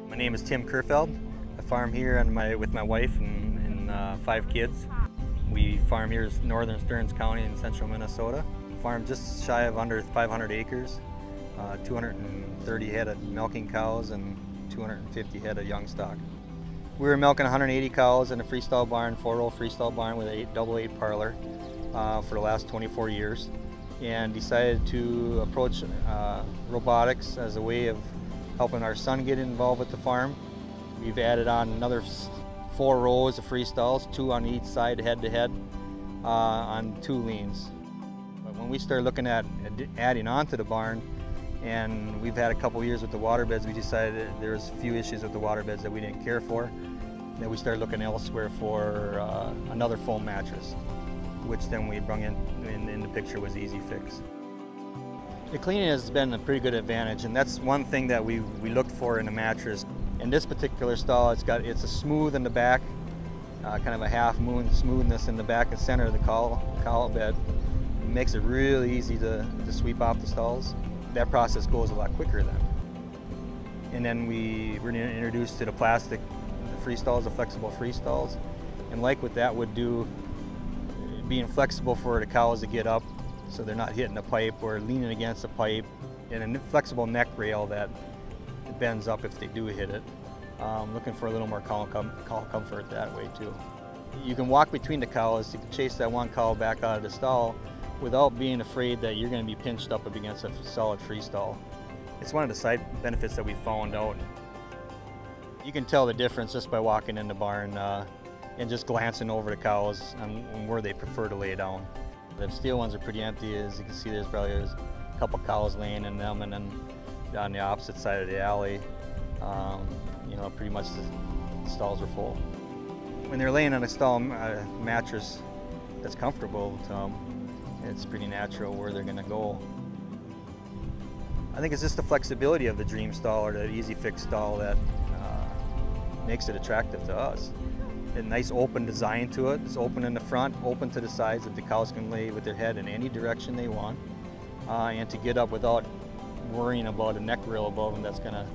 My name is Tim Kerfeld. I farm here with my wife and 5 kids. We farm here in northern Stearns County in central Minnesota. Farm just shy of under 500 acres, 230 head of milking cows and 250 head of young stock. We were milking 180 cows in a freestall barn, 4-row freestall barn with a double 8 parlor for the last 24 years, and decided to approach robotics as a way of helping our son get involved with the farm. We've added on another 4 rows of freestalls, 2 on each side, head to head, on 2 leans. But when we started looking at adding on to the barn, and we've had a couple years with the water beds, we decided there was a few issues with the water beds that we didn't care for. Then we started looking elsewhere for another foam mattress, which then we brought in the picture was EASYFIX. The cleaning has been a pretty good advantage, and that's one thing that we looked for in a mattress. In this particular stall, it's a smooth in the back, kind of a half moon smoothness in the back and center of the cowl bed. It makes it really easy to sweep off the stalls. That process goes a lot quicker then. And then we were introduced to the plastic freestalls, the flexible freestalls, and like what that would do, being flexible for the cows to get up so they're not hitting a pipe or leaning against a pipe, and a flexible neck rail that bends up if they do hit it. Looking for a little more cow comfort that way too. You can walk between the cows to chase that one cow back out of the stall without being afraid that you're going to be pinched up against a solid freestall. It's one of the side benefits that we found out. You can tell the difference just by walking in the barn and just glancing over the cows on where they prefer to lay down. The steel ones are pretty empty. As you can see, there's probably a couple cows laying in them, and then on the opposite side of the alley, pretty much the stalls are full. When they're laying on a stall mattress that's comfortable to them, it's pretty natural where they're going to go. I think it's just the flexibility of the Dream stall or the EASYFIX stall that makes it attractive to us. A nice open design to it. It's open in the front, open to the sides that the cows can lay with their head in any direction they want, and to get up without worrying about a neck rail above them that's going to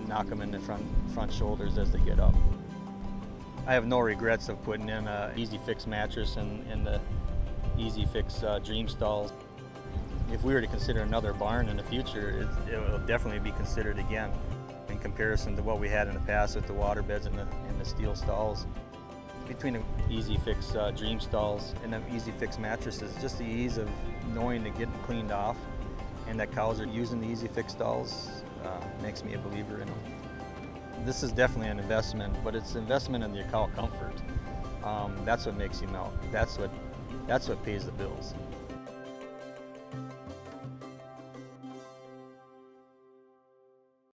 knock them in the front shoulders as they get up. I have no regrets of putting in an EASYFIX mattress in the EASYFIX Dream stalls. If we were to consider another barn in the future, it will definitely be considered again in comparison to what we had in the past with the water beds and the steel stalls. Between the EASYFIX Dream stalls and the EASYFIX mattresses, just the ease of knowing to get them cleaned off and that cows are using the EASYFIX stalls makes me a believer in them. This is definitely an investment, but it's an investment in your cow comfort. That's what makes you milk. That's what pays the bills.